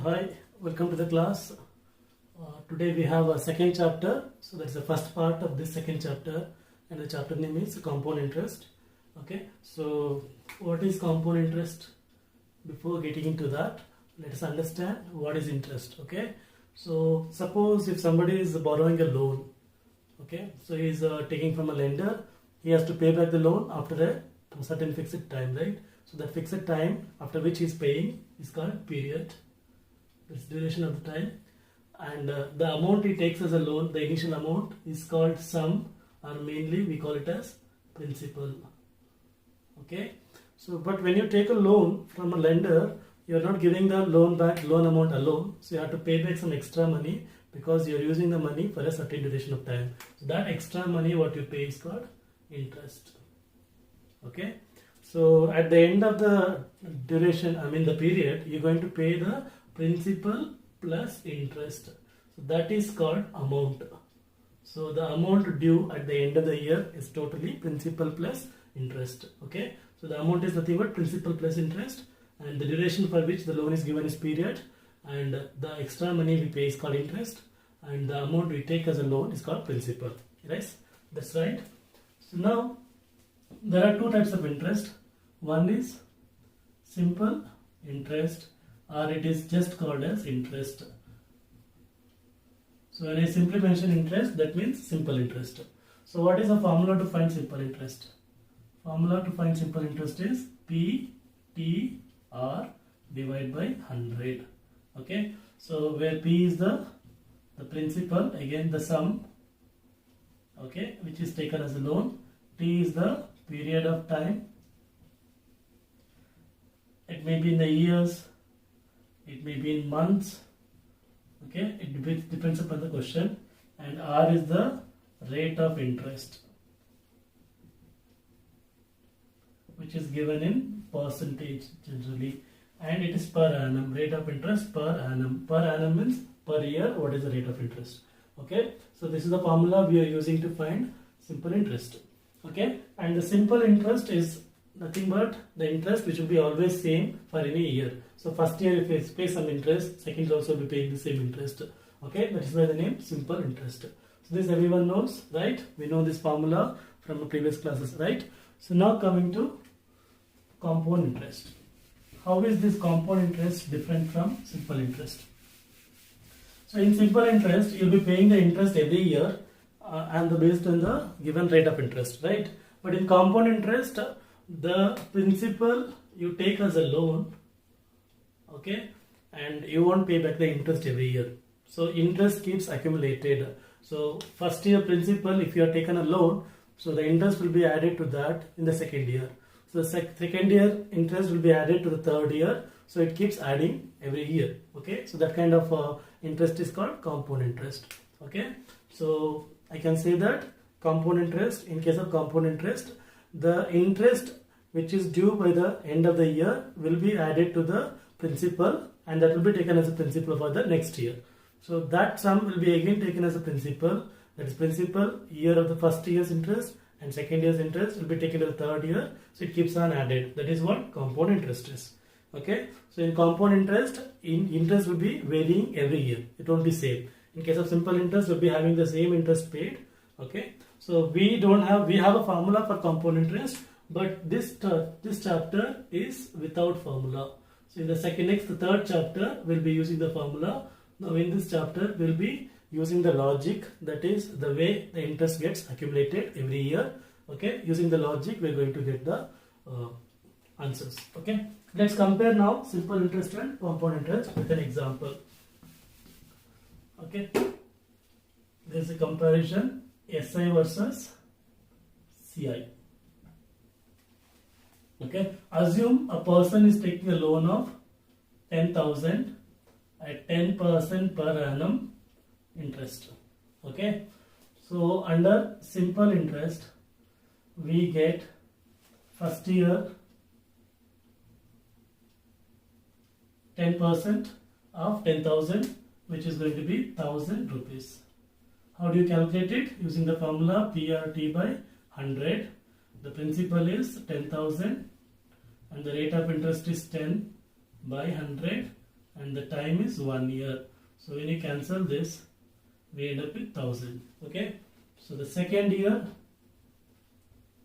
Hi, welcome to the class. Today we have a second chapter. So that's the first part of this second chapter, and the chapter name is compound interest. Okay, so what is compound interest? Before getting into that, let us understand what is interest. Okay, so suppose if somebody is borrowing a loan, okay, so he is taking from a lender, he has to pay back the loan after a certain fixed time, right? So that fixed time after which he is paying is called period. This duration of the time, and the amount he takes as a loan, the initial amount, is called sum, or mainly we call it as principal. Okay, so but when you take a loan from a lender, you are not giving the loan amount alone, so you have to pay back some extra money because you are using the money for a certain duration of time. So that extra money what you pay is called interest. Okay, so at the end of the duration, the period, you're going to pay the principal plus interest. So that is called amount. So the amount due at the end of the year is totally principal plus interest. Okay, so the amount is nothing but principal plus interest, and the duration for which the loan is given is period, and the extra money we pay is called interest, and the amount we take as a loan is called principal. Right, that's right. So now there are two types of interest. One is simple interest, or it is just called as interest. So when I simply mention interest, that means simple interest. So what is the formula to find simple interest? Formula to find simple interest is PTR divided by 100. Okay, so where P is the principal, again the sum, okay, which is taken as a loan. T is the period of time. It may be in the years, it may be in months, okay, it depends upon the question, and R is the rate of interest, which is given in percentage generally, and it is per annum, rate of interest per annum. Per annum means per year, what is the rate of interest? Okay, so this is the formula we are using to find simple interest. Okay, and the simple interest is nothing but the interest which will be always same for any year. So first year if you pay some interest, second year also will be paying the same interest. Okay, that is why the name simple interest. So this everyone knows, right? We know this formula from the previous classes, right? So now coming to compound interest. How is this compound interest different from simple interest? So in simple interest, you will be paying the interest every year and based on the given rate of interest, right? But in compound interest, the principal you take as a loan, okay, and you won't pay back the interest every year. So interest keeps accumulated. So first year principal, if you have taken a loan, so the interest will be added to that in the second year. So the second year interest will be added to the third year. So it keeps adding every year. Okay, so that kind of interest is called compound interest. Okay, so I can say that compound interest, in case of compound interest, the interest which is due by the end of the year will be added to the principal, and that will be taken as a principal for the next year. So that sum will be again taken as a principal, that is principal year of the first year's interest, and second year's interest will be taken to the third year. So it keeps on added. That is what compound interest is. Okay, so in compound interest, interest will be varying every year. It won't be same. In case of simple interest, we'll be having the same interest paid. Okay, so we have a formula for compound interest, but this chapter is without formula. So in the third chapter we'll be using the formula. Now in this chapter we'll be using the logic, that is the way the interest gets accumulated every year. Okay, using the logic we're going to get the answers. Okay, let's compare now simple interest and compound interest with an example. Okay, there's a comparison, SI versus CI. Okay, assume a person is taking a loan of 10,000 at 10% per annum interest. Okay, so under simple interest we get first year 10% of 10,000, which is going to be 1,000 rupees. How do you calculate it? Using the formula PRT by 100. The principal is 10,000 and the rate of interest is 10 by 100, and the time is 1 year. So when you cancel this, we end up with 1000. Okay. So the second year,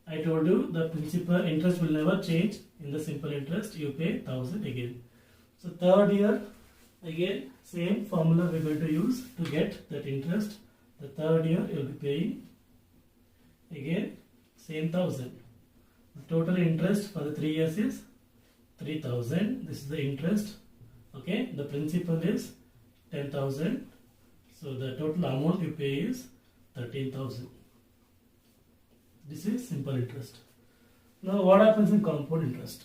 I told you the principal interest will never change. In the simple interest, you pay 1000 again. So third year, again same formula we are going to use to get that interest. The third year you will be paying again same 1000. The total interest for the 3 years is 3000. This is the interest. Okay, the principal is 10,000. So the total amount you pay is 13,000. This is simple interest. Now what happens in compound interest?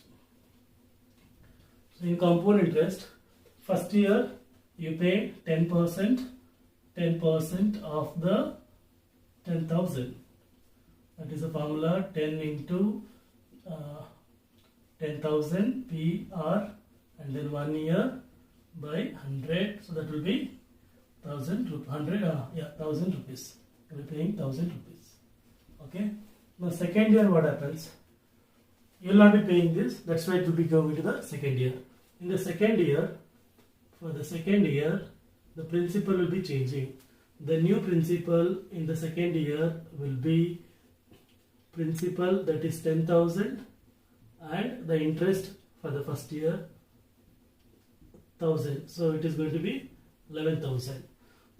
So in compound interest, first year you pay 10% of the 10,000. That is the formula 10 into 10,000 PR, and then 1 year by 100. So that will be 1000 rupees. You will be paying 1000 rupees. Okay. Now second year what happens? You will not be paying this. That's why it will be going to the second year. In the second year, for the second year, the principal will be changing. The new principal in the second year will be principal, that is 10,000, and the interest for the first year 1000. So it is going to be 11,000.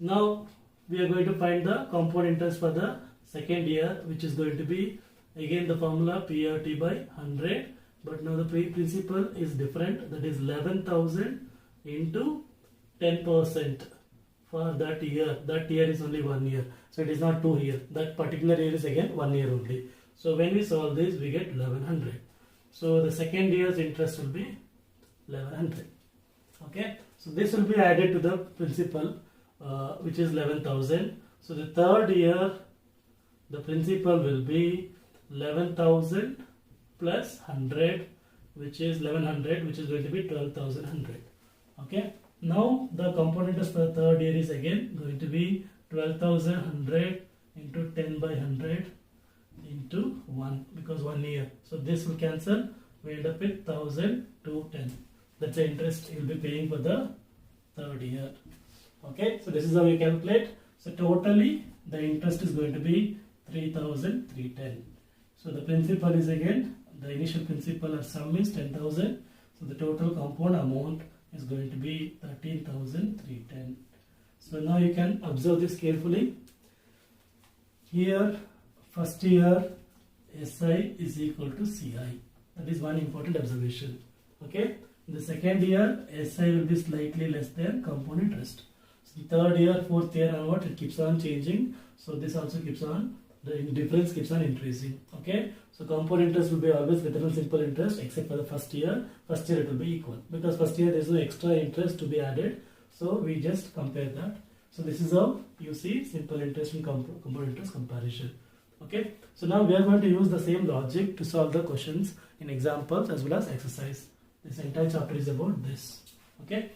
Now we are going to find the compound interest for the second year, which is going to be again the formula PRT by 100, but now the principal is different. That is 11,000 into 10% for that year. That year is only 1 year, so it is not 2 years. That particular year is again 1 year only. So when we solve this, we get 1100. So the second year's interest will be 1100. Okay, so this will be added to the principal, which is 11,000. So the third year, the principal will be 11,000 plus 100, which is 1100, which is going to be 12,100. Okay. Now the compound interest for the third year is again going to be 12,100 into 10 by 100 into 1, because 1 year. So this will cancel. We end up with 1,000 to 10. That's the interest you will be paying for the third year. Okay. So this is how we calculate. So totally the interest is going to be 3,310. So the principal is again, the initial principal or sum is 10,000. So the total compound amount is going to be 13,310. So now you can observe this carefully. Here first year SI is equal to CI. That is one important observation. Okay. In the second year SI will be slightly less than compound interest. So third year, fourth year onward, it keeps on changing. So this also keeps on, the difference keeps on increasing. Okay. So compound interest will be always greater than simple interest, except for the first year. First year it will be equal, because first year there is no extra interest to be added. So we just compare that. So this is how you see simple interest and compound interest comparison. Okay. So now we are going to use the same logic to solve the questions in examples as well as exercise. This entire chapter is about this. Okay.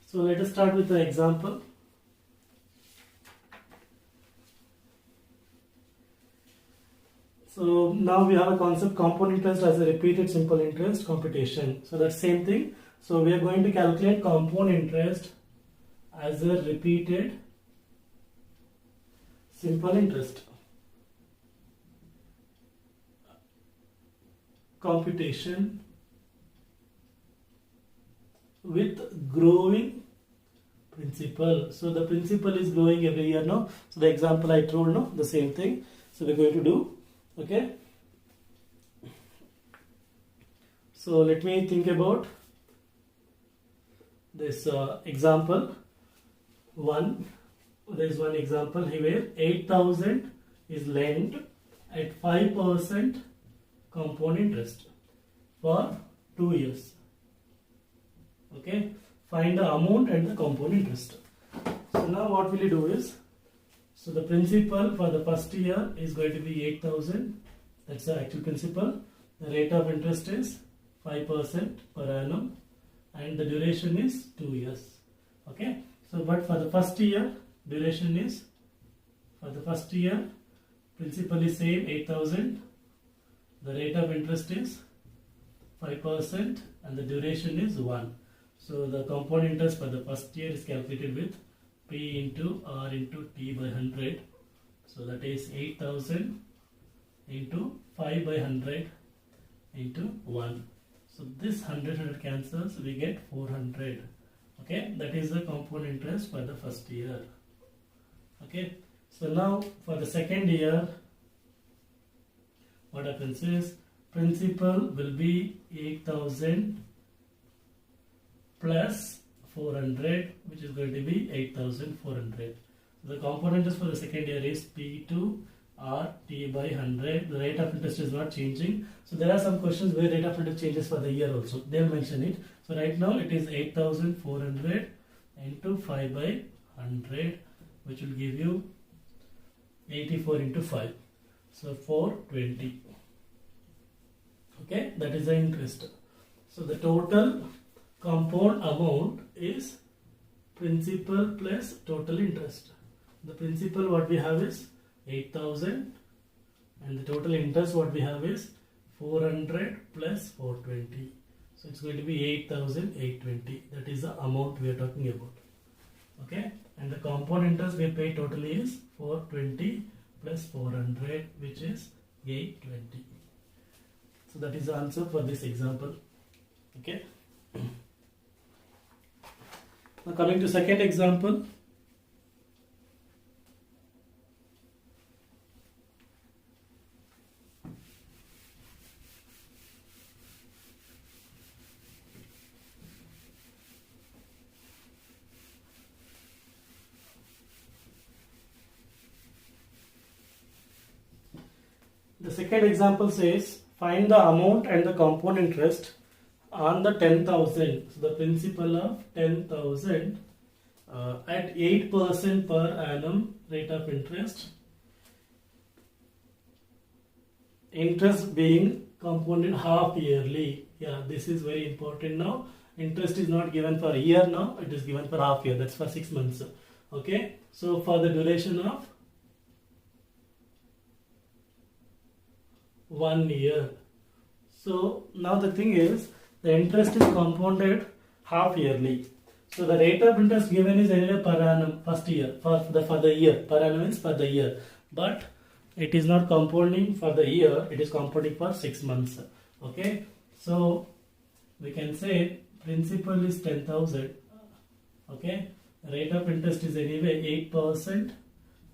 So let us start with the example. So now we have a concept compound interest as a repeated simple interest computation. So that's same thing. So we are going to calculate compound interest as a repeated simple interest computation with growing principal. So the principal is growing every year now. So the example I told now, the same thing. So we're going to do. Okay. So let me think about this example. There is one example here. 8,000 is lent at 5% compound interest for 2 years. Okay. Find the amount and the compound interest. So now what will you do is, so the principal for the first year is going to be 8,000. That's the actual principal. The rate of interest is 5% per annum and the duration is 2 years. Okay. So, but for the first year, duration is, for the first year, principal is same 8,000. The rate of interest is 5% and the duration is 1. So, the compound interest for the first year is calculated with P into R into T by 100. So, that is 8,000 into 5 by 100 into 1. So, this 100 cancels, we get 400. Okay, that is the compound interest for the first year. Okay, so now for the second year, what happens is principal will be 8,000 plus 400, which is going to be 8,400. So the compound interest for the second year is P2 R T by 100. The rate of interest is not changing. So there are some questions where rate of interest changes for the year also. They will mention it. So right now it is 8,400 into 5 by 100, which will give you 84 into 5. So 420. Okay, that is the interest. So the total compound amount is principal plus total interest. The principal what we have is 8,000 and the total interest what we have is 400 plus 420. So it's going to be 8,820. That is the amount we are talking about. Okay, and the compound interest we pay totally is 420 plus 400, which is 820. So that is the answer for this example. Okay. Now coming to second example. The second example says find the amount and the compound interest on the 10,000. So the principal of 10,000 at 8% per annum rate of interest. Interest being compounded half yearly. Yeah, this is very important now. Interest is not given for a year now, it is given for half year. That's for 6 months. Okay, so for the duration of 1 year. So now the thing is the interest is compounded half yearly. So the rate of interest given is anyway per annum first year for the year. Per annum is for the year, but it is not compounding for the year. It is compounding for 6 months. Okay, so we can say principal is 10,000. Okay, rate of interest is anyway 8%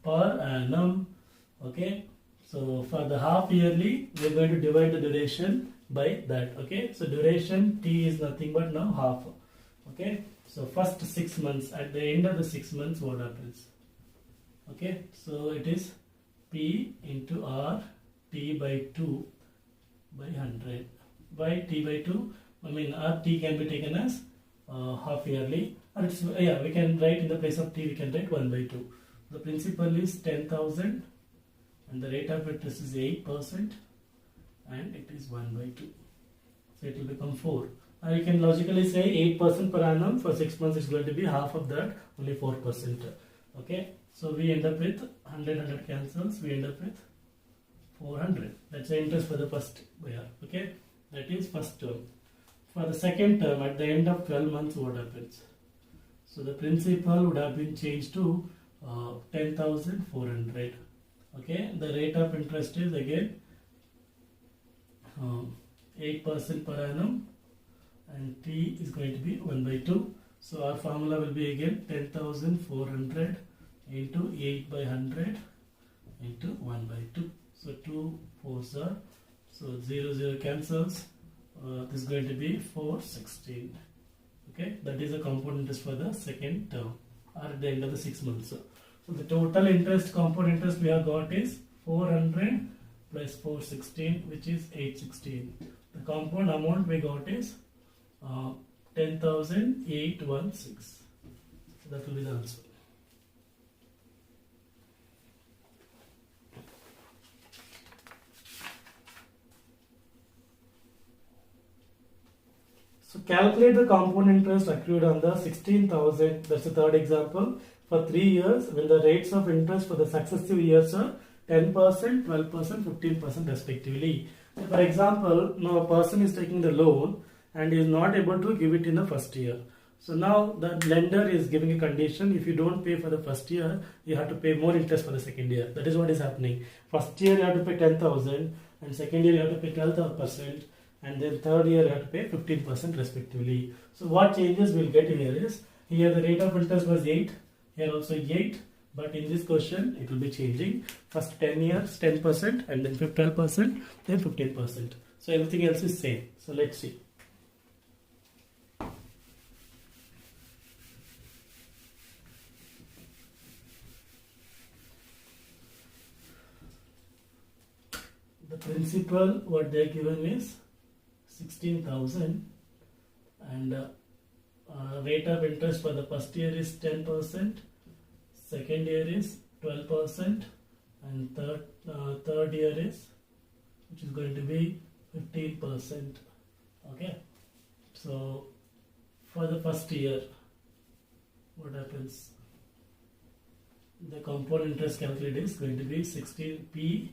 per annum. Okay. So for the half yearly, we are going to divide the duration by that. Okay, so duration T is nothing but now half. Okay, so first 6 months, at the end of the 6 months, what happens? Okay, so it is P into R T by 2 by 100 by T by 2. I mean R T can be taken as half yearly, or it's, yeah, we can write in the place of T, we can write 1 by 2. The principal is 10,000. And the rate of interest is 8% and it is 1 by 2. So it will become 4. Now you can logically say 8% per annum for 6 months is going to be half of that, only 4%. Okay, so we end up with 100 cancels, we end up with 400. That's the interest for the first year. Okay, that is first term. For the second term, at the end of 12 months, what happens? So the principal would have been changed to 10,400. Okay, the rate of interest is again 8% per annum and T is going to be 1 by 2. So our formula will be again 10,400 into 8 by 100 into 1 by 2. So 2 4s are, so 0 cancels. This is going to be 416. Okay, that is the compound interest for the second term or at the end of the 6 months. So the total interest, compound interest we have got is 400 plus 416, which is 816. The compound amount we got is 10,816. So that will be the answer. calculate the compound interest accrued on the 16,000. That's the third example. For 3 years, when the rates of interest for the successive years are 10%, 12%, 15% respectively. So for example, now a person is taking the loan and is not able to give it in the first year. So now the lender is giving a condition: if you don't pay for the first year, you have to pay more interest for the second year. That is what is happening. First year you have to pay 10,000, and second year you have to pay 12%, and then third year you have to pay 15% respectively. So what changes we'll get here is, here the rate of interest was 8, here also 8, but in this question it will be changing. First 10 years 10%, and then 12%, then 15%. So everything else is same. So let's see. The principal what they are given is 16,000, and rate of interest for the first year is 10%, second year is 12%, and third year is, which is going to be 15%. Okay, so for the first year, what happens? The compound interest calculated is going to be 16p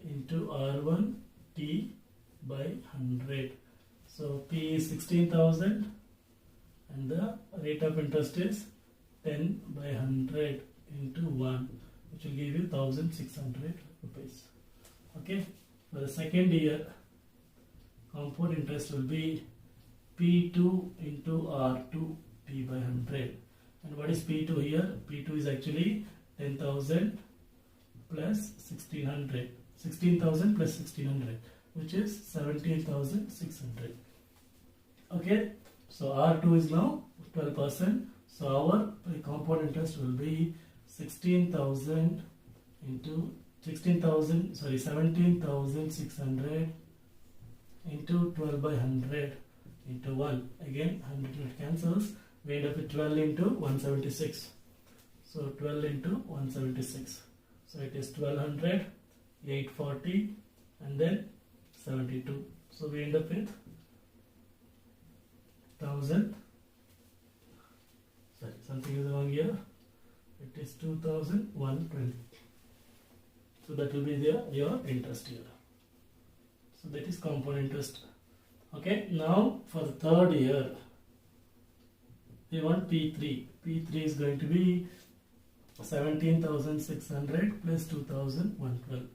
into R1 T by 100. So P is 16,000 and the rate of interest is 10 by 100 into 1, which will give you 1,600 rupees. Okay, for the second year, compound interest will be P2 into R2 T by 100. And what is P2 here? P2 is actually 10,000 plus 1,600. 16,000 plus 1,600, which is 17,600. Okay, so R2 is now 12%. So our compound interest will be 17,600 into 12 by 100 into 1. Again, 100 cancels. We end up with 12 into 176. So 12 into 176. So it is 1200. 840 and then 72. So we end up with 1000. Sorry, something is wrong here. It is 2,120. So that will be your interest here. So that is compound interest. Okay, now for the third year, we want P3. P3 is going to be 17,600 plus 2,112.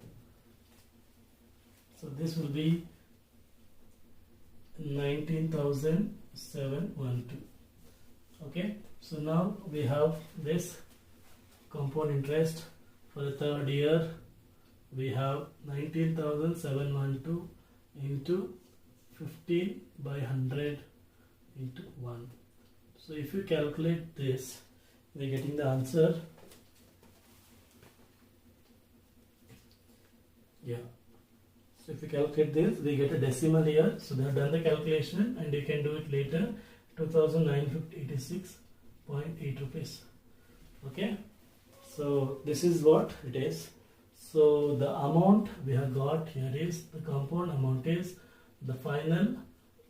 So this will be 19,712. Okay, so now we have this compound interest for the third year. We have 19,712 into 15 by 100 into 1. So if you calculate this, we are getting the answer. Yeah. So if you calculate this, we get a decimal here. So they have done the calculation and you can do it later. 2,986.8 rupees. Okay. So this is what it is. So the amount we have got here is, the compound amount is the final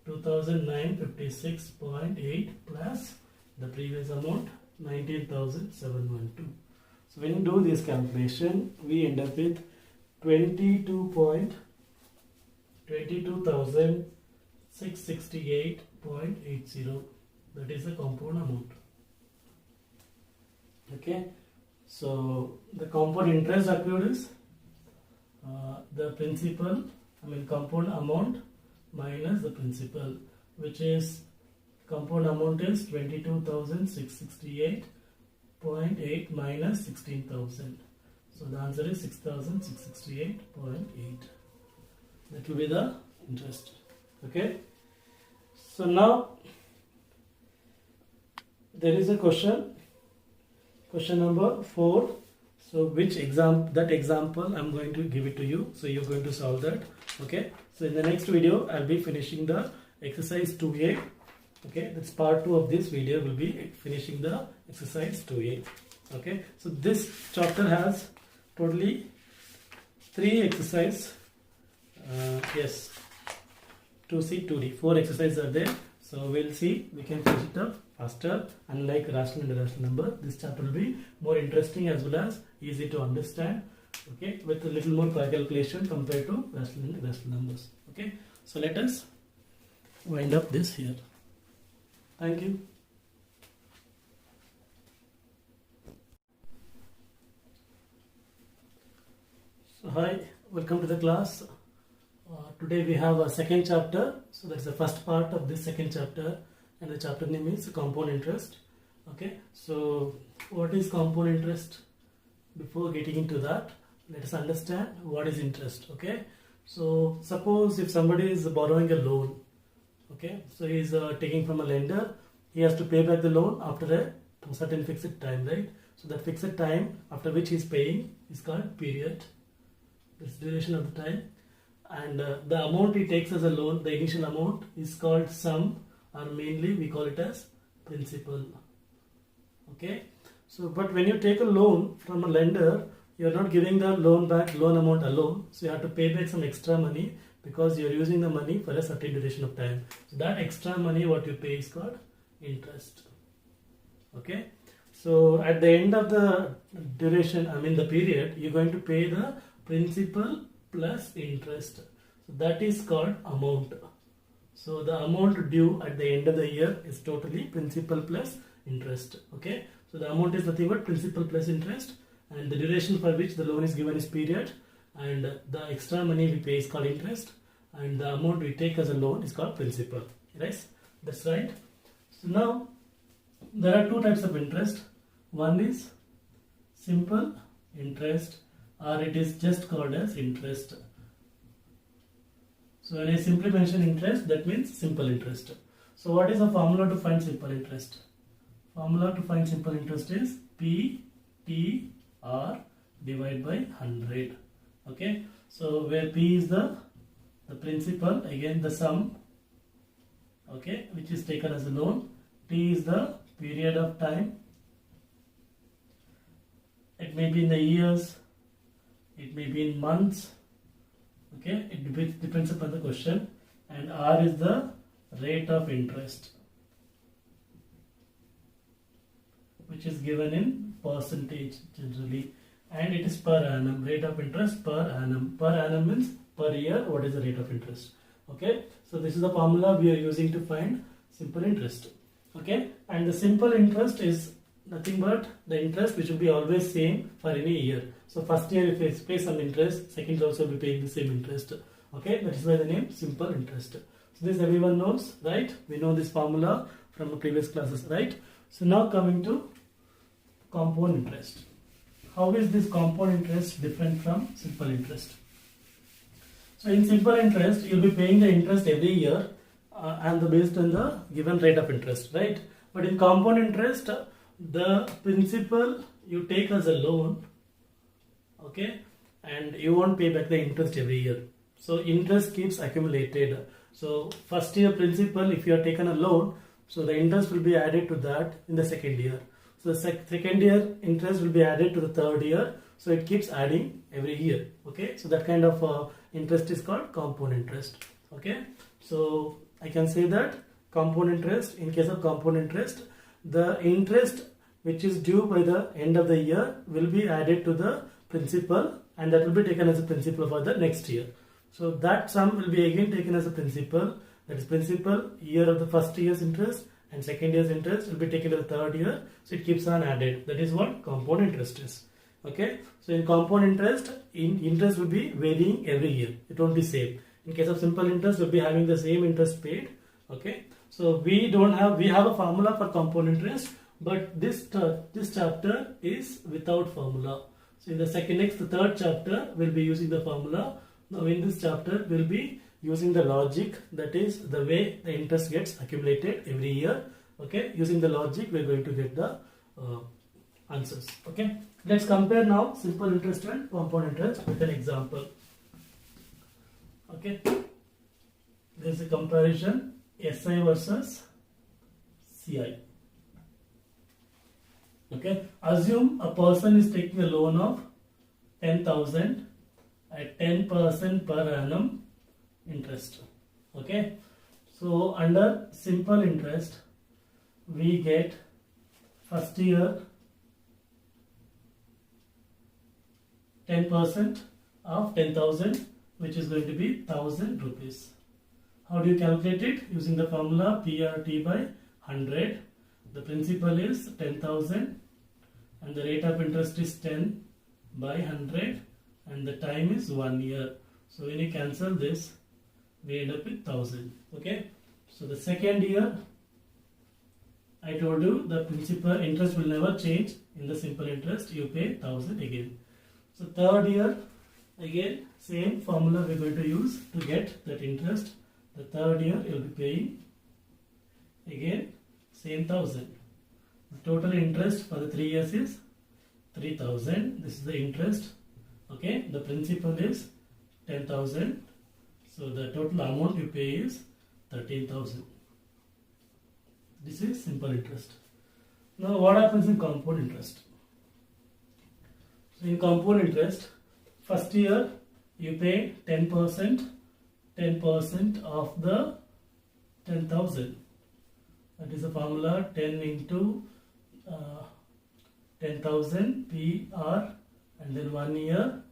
2,956.8 plus the previous amount 19,712. So when you do this calculation, we end up with 22,668.80. That is the compound amount. Okay. So the compound interest accrued is the principal, compound amount minus the principal, which is, compound amount is 22,668.8 minus 16,000. So the answer is 6,668.8. That will be the interest. Okay. So now there is a question number 4. So which example I'm going to give it to you. So you're going to solve that. Okay. So in the next video, I'll be finishing the exercise 2A. Okay. That's part 2 of this video. Will be finishing the exercise 2A. Okay. So this chapter has totally 3 exercises. Yes. 2C, 2D. 4 exercises are there. So we'll see, we can finish it up faster. Unlike rational and irrational number, this chapter will be more interesting as well as easy to understand, okay, with a little more calculation compared to rational and irrational numbers. Okay, so let us wind up this here. Thank you. So hi, welcome to the class. Today we have a second chapter. So that's the first part of this second chapter, and the chapter name is compound interest. Okay, so what is compound interest? Before getting into that, let us understand what is interest. Okay, so suppose if somebody is borrowing a loan, okay, so he is taking from a lender, he has to pay back the loan after a certain fixed time, right? So that fixed time after which he is paying is called period. This duration of the time, and the amount he takes as a loan, the initial amount, is called sum, or mainly we call it as principal. Okay, so but when you take a loan from a lender, you are not giving the loan back, loan amount alone, so you have to pay back some extra money because you are using the money for a certain duration of time. So that extra money what you pay is called interest. Okay, so at the end of the duration, I mean the period, you're going to pay the principal plus interest. So that is called amount. So the amount due at the end of the year is totally principal plus interest. Okay, so the amount is nothing but principal plus interest, and the duration for which the loan is given is period, and the extra money we pay is called interest, and the amount we take as a loan is called principal. Right? That's right. So now there are two types of interest. One is simple interest, or it is just called as interest. So when I simply mention interest, that means simple interest. So what is the formula to find simple interest? Formula to find simple interest is PTR divided by 100. Okay, so where P is the principal, again the sum, okay, which is taken as a loan. T is the period of time. It may be in the years, it may be in months, okay, it depends upon the question, and R is the rate of interest, which is given in percentage generally, and it is per annum, rate of interest per annum. Per annum means per year, what is the rate of interest. Okay, so this is the formula we are using to find simple interest. Okay, and the simple interest is nothing but the interest which will be always same for any year. So first year if you pay some interest, second year also will be paying the same interest. Okay, that is why the name simple interest. So this everyone knows, right? We know this formula from the previous classes, right? So now coming to compound interest. How is this compound interest different from simple interest? So in simple interest, you will be paying the interest every year and based on the given rate of interest, right? But in compound interest, the principal you take as a loan, okay, and you won't pay back the interest every year. So interest keeps accumulated. So first year principal, if you have taken a loan, so the interest will be added to that in the second year. So the second year interest will be added to the third year. So it keeps adding every year. Okay, so that kind of interest is called compound interest. Okay, so I can say that compound interest, in case of compound interest, the interest which is due by the end of the year will be added to the principal, and that will be taken as a principal for the next year. So that sum will be again taken as a principal, that is principal year of the first year's interest, and second year's interest will be taken to the third year. So it keeps on added. That is what compound interest is. Okay, so in compound interest, interest will be varying every year. It won't be same. In case of simple interest, we'll be having the same interest paid. Okay, so we have a formula for compound interest, but this chapter is without formula. So in the third chapter, we'll be using the formula. Now in this chapter, we'll be using the logic, that is the way the interest gets accumulated every year. Okay, using the logic, we're going to get the answers. Okay, let's compare now simple interest and compound interest with an example. Okay, there is a comparison SI versus CI. Okay, assume a person is taking a loan of 10,000 at 10% per annum interest. Okay, So under simple interest, we get first year 10% of 10,000, which is going to be 1,000 rupees. How do you calculate it? Using the formula PRT by 100. The principal is 10,000 and the rate of interest is 10 by 100 and the time is 1 year. So when you cancel this, we end up with 1,000. Okay. So the second year, I told you the principal interest will never change. In the simple interest, you pay 1,000 again. So third year, again same formula we are going to use to get that interest. The third year you will be paying again same 1,000. The total interest for the 3 years is 3,000. This is the interest. Okay, the principal is 10,000. So the total amount you pay is 13,000. This is simple interest. Now what happens in compound interest? So in compound interest, first year you pay 10% of the 10,000. That is the formula 10 into 10,000 PR and then 1 year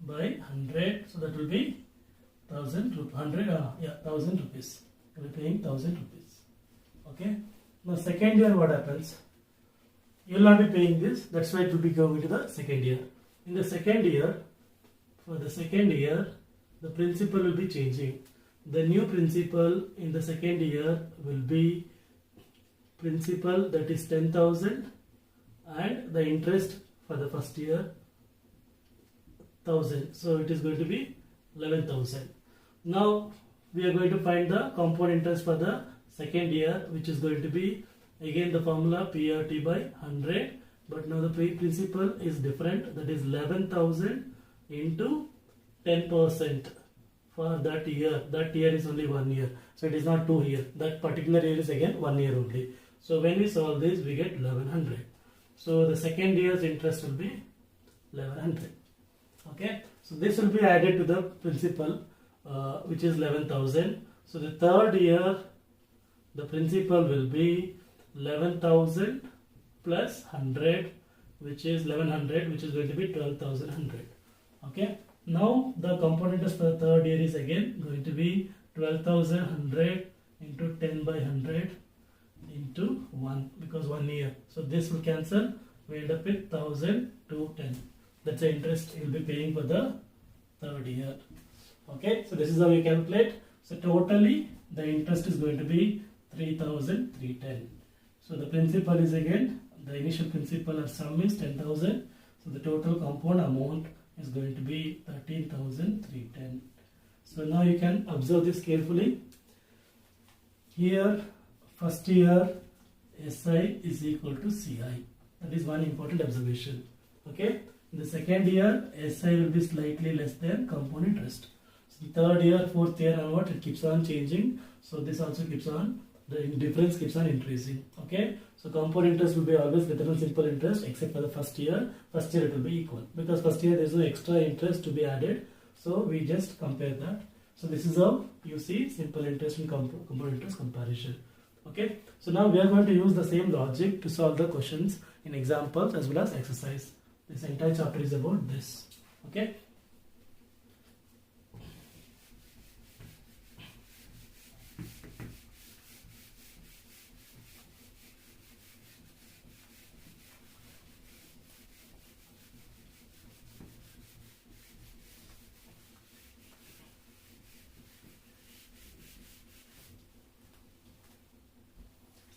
by 100. So that will be 1,000 rupees. You will be paying 1,000 rupees. Okay. Now second year what happens? You will not be paying this. That's why it will be going to the second year. In the second year, for the second year, the principal will be changing. The new principal in the second year will be principal, that is 10,000, and the interest for the first year 1,000. So it is going to be 11,000. Now we are going to find the compound interest for the second year, which is going to be again the formula PRT by 100. But now the principal is different. That is 11,000 into 10% for that year. That year is only 1 year. So it is not 2 years. That particular year is again 1 year only. So when we solve this, we get 1100. So the second year's interest will be 1100. Okay. So this will be added to the principal, which is 11,000. So the third year, the principal will be 11,000 plus 100, which is 1100, which is going to be 12,100. Okay. Now the compound interest for the third year is again going to be 12,100 into 10 by 100 into 1, because 1 year. So this will cancel. We end up with 1,000 to 10. That's the interest you will be paying for the third year. Okay. So this is how we calculate. So totally the interest is going to be 3,310. So the principal is again, the initial principal or sum is 10,000. So the total compound amount is going to be 13,310. So now you can observe this carefully. Here first year SI is equal to CI. That is one important observation. Okay. In the second year SI will be slightly less than compound interest. So the third year, fourth year onward, it keeps on changing. So this also keeps on, the difference keeps on increasing. Okay. So compound interest will be always greater than simple interest except for the first year. First year it will be equal, because first year there is no extra interest to be added. So we just compare that. So this is how you see simple interest and compound interest comparison. Okay. So now we are going to use the same logic to solve the questions in examples as well as exercise. This entire chapter is about this. Okay.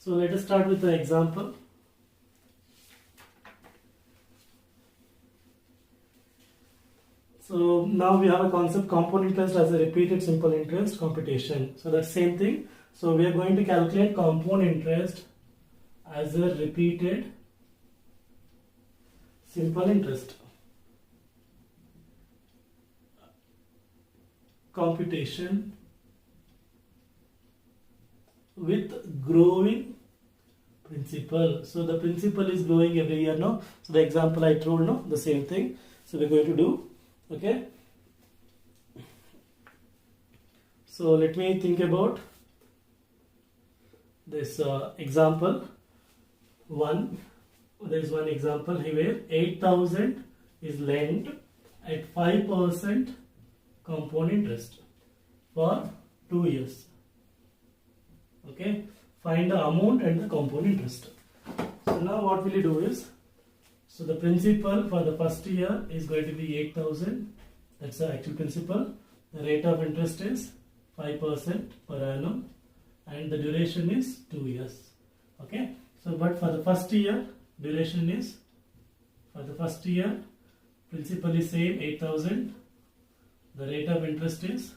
So let us start with the example. So now we have a concept compound interest as a repeated simple interest computation. So that's same thing. So we are going to calculate compound interest as a repeated simple interest computation with growing principal. So the principal is growing every year, no? So the example I told, no? The same thing. So we're going to do, okay? So let me think about this example 1. There is one example here where 8,000 is lent at 5% compound interest for 2 years. Okay, find the amount and the compound interest. So now what will you do is, so the principal for the first year is going to be 8,000. That's the actual principal. The rate of interest is 5% per annum and the duration is 2 years. Okay, so but for the first year duration is, for the first year principal is same 8,000, the rate of interest is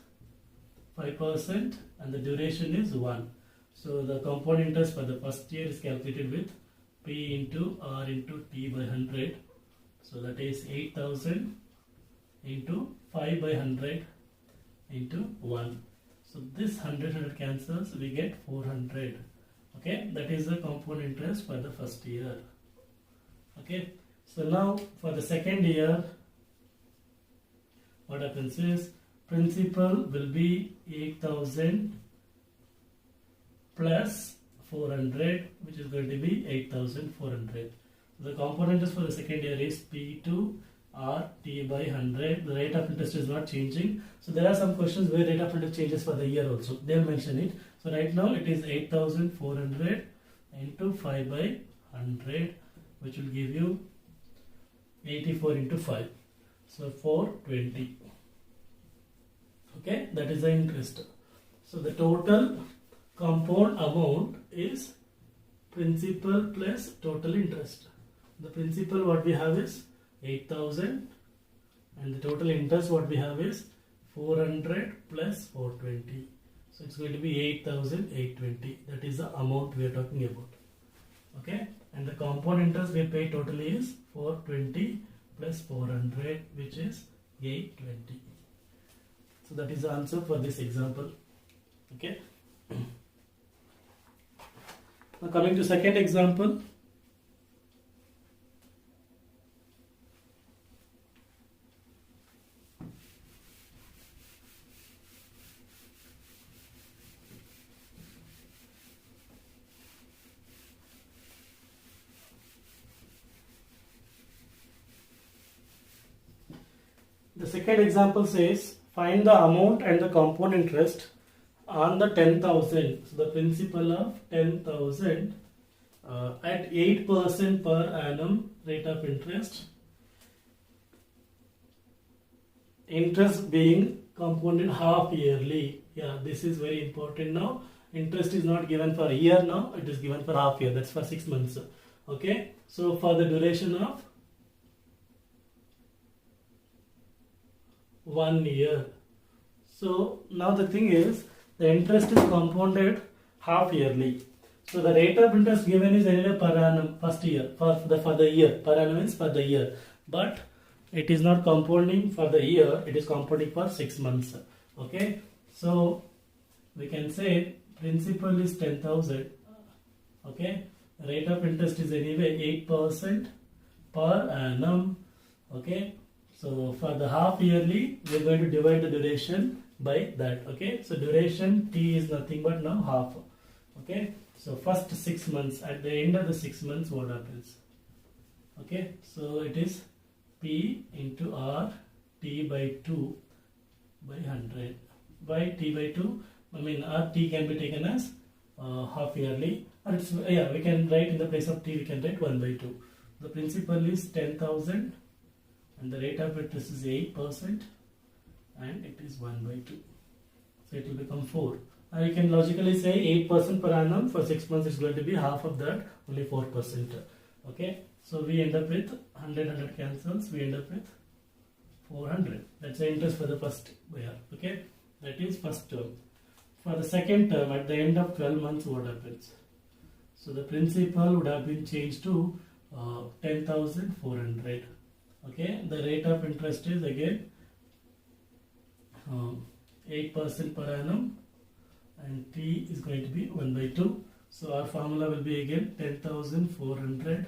5% and the duration is 1. So the compound interest for the first year is calculated with P into R into T by 100. So that is 8,000 into 5 by 100 into 1. So this 100 cancels, we get 400. Okay, that is the compound interest for the first year. Okay, so now for the second year, what happens is principal will be 8,000 plus 400, which is going to be 8,400. The compound interest for the second year is P2 R T by 100. The rate of interest is not changing. So there are some questions where rate of interest changes for the year also. They'll mention it. So right now it is 8,400 into 5 by 100, which will give you 84 into 5. So 420. Okay, that is the interest. So the total compound amount is principal plus total interest. The principal what we have is 8,000 and the total interest what we have is 400 plus 420. So it's going to be 8,820. That is the amount we are talking about. Okay, and the compound interest we pay totally is 420 plus 400, which is 820. So that is the answer for this example. Okay. Now coming to second example. The second example says find the amount and the compound interest on the 10,000. So the principal of 10,000 at 8% per annum rate of interest. Interest being compounded half yearly. Yeah, this is very important now. Interest is not given for a year now, it is given for half year. That's for 6 months. Okay, so for the duration of 1 year. So now the thing is, the interest is compounded half yearly. So the rate of interest given is anyway per annum first year for the year. Per annum means for the year, but it is not compounding for the year. It is compounding for 6 months. Okay, so we can say principal is 10,000. Okay, rate of interest is anyway 8% per annum. Okay, so for the half yearly, we are going to divide the duration by that. Okay, so duration T is nothing but now half. Okay, so first 6 months, at the end of the 6 months, what happens? Okay, so it is P into R T by 2 by 100 by T by 2. I mean R T can be taken as half yearly, or it's, yeah, we can write in the place of T, we can write 1 by 2. The principal is 10,000 and the rate of interest is 8% and it is 1 by 2. So it will become 4. And you can logically say 8% per annum for 6 months is going to be half of that, only 4%. Okay, so we end up with 100 cancels, we end up with 400. That's the interest for the first year. Okay, that is first term. For the second term, at the end of 12 months, what happens? So the principal would have been changed to 10,400. Okay, the rate of interest is again 8% per annum and T is going to be 1 by 2. So our formula will be again 10,400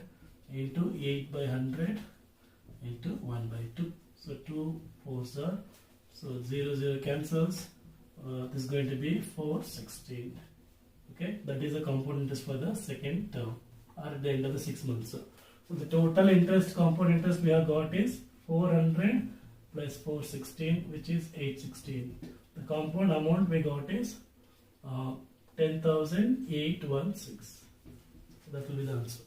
into 8 by 100 into 1 by 2. So 2 4s are, so 0 0 cancels. This is going to be 416. Okay, that is the compound interest for the second term or at the end of the 6 months. So the total interest, compound interest we have got is 400 plus 416, which is 816. The compound amount we got is 10,816. So that will be the answer.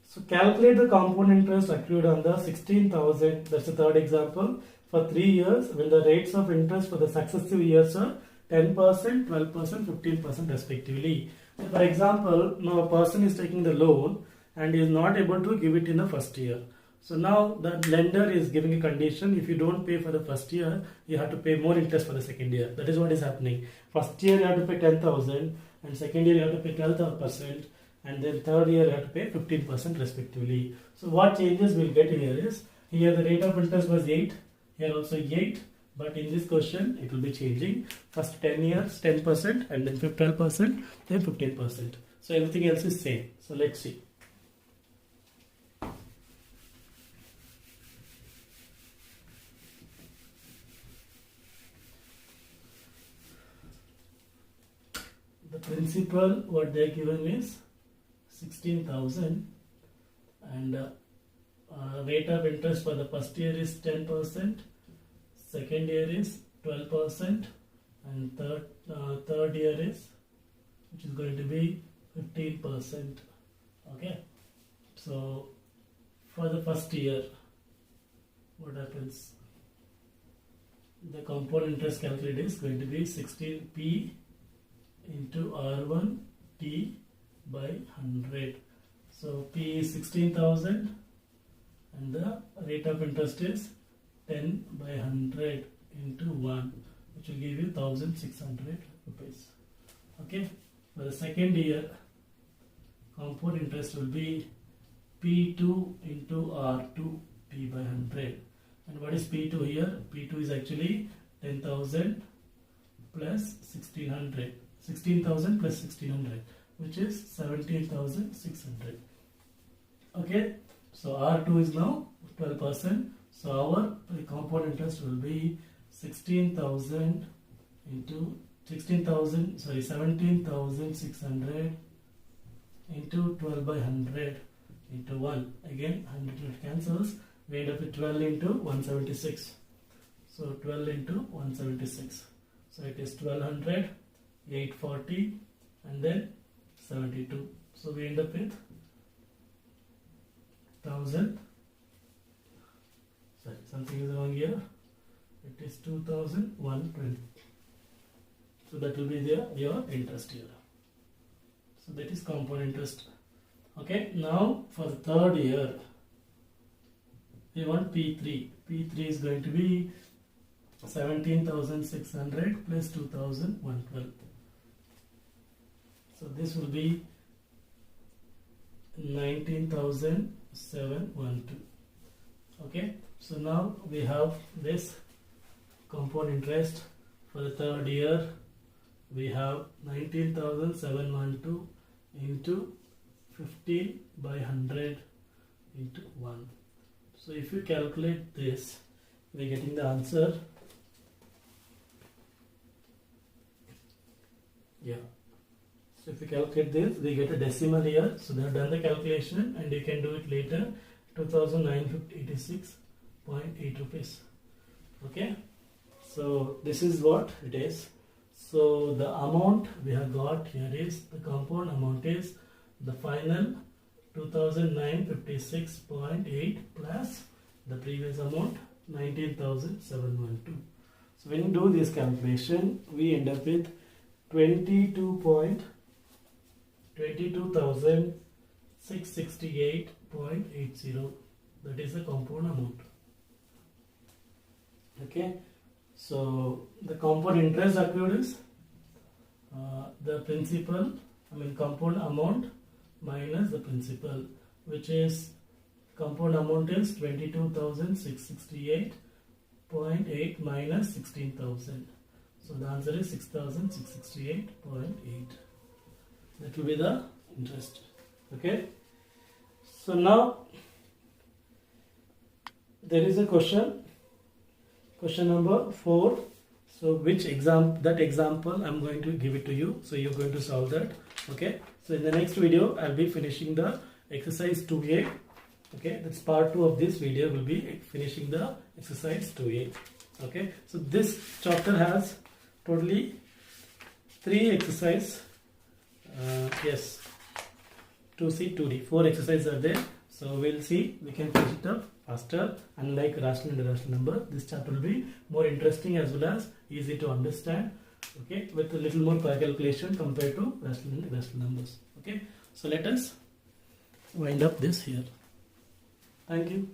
So calculate the compound interest accrued on the 16,000, that's the third example, for 3 years when the rates of interest for the successive years are 10%, 12%, 15% respectively. So for example, now a person is taking the loan and is not able to give it in the first year. So now the lender is giving a condition, if you don't pay for the first year, you have to pay more interest for the second year. That is what is happening. First year you have to pay 10,000 and second year you have to pay 12%. And then third year you have to pay 15% respectively. So what changes we'll get here is, here the rate of interest was 8, here also 8, but in this question it will be changing. First 10 years 10% and then 12%, then 15%. So everything else is same. So let's see. The principal what they are given is 16,000 and rate of interest for the first year is 10%, second year is 12%, and third year is, which is going to be 15%. Okay, so for the first year, what happens? The compound interest calculated is going to be 16p into R1t by 100. So P is 16,000 and the rate of interest is 10 by 100 into 1, which will give you 1,600 rupees. Okay, for the second year, compound interest will be P2 into R2 P by 100. And what is P2 here? P2 is actually 10,000 plus 1,600. 16,000 plus 1,600, which is 17,600. Okay, so R2 is now 12%. So our compound interest will be 17,600 into 12 by 100 into 1. Again, 100 cancels. We end up with 12 into 176. So 12 into 176. So it is 1200, 840, and then 72. So we end up with 1000. Sorry, something is wrong here. It is 2,120. So that will be your interest here. So that is compound interest. Okay, now for the third year, we want P3. P3 is going to be 17,600 plus 2,112. So this will be 19,712. Okay, so now we have this compound interest for the third year. We have 19,712 into 15 by 100 into 1. So if you calculate this, we are getting the answer. Yeah. So if you calculate this, we get a decimal here. So they have done the calculation and you can do it later. 2,986.8 rupees. Okay. So this is what it is. So the amount we have got here is, the compound amount is the final 2,956.8 plus the previous amount 19,712. So when you do this calculation, we end up with 22,668.80. That is the compound amount. Okay. So the compound interest accrued is the principal, compound amount minus the principal, which is, compound amount is 22,668.8 minus 16,000. So the answer is 6,668.8. That will be the interest. Okay. So now there is a question number 4. So which example I'm going to give it to you, so you're going to solve that. Okay, so in the next video I'll be finishing the exercise 2a. Okay, that's part 2 of this video, will be finishing the exercise 2a. Okay, so this chapter has totally 3 exercises. Yes, 2c 2d, 4 exercises are there. So we'll see, we can finish it up faster. Unlike rational and irrational number, this chapter will be more interesting as well as easy to understand. Okay, with a little more calculation compared to rational and irrational numbers. Okay, so let us wind up this here. Thank you.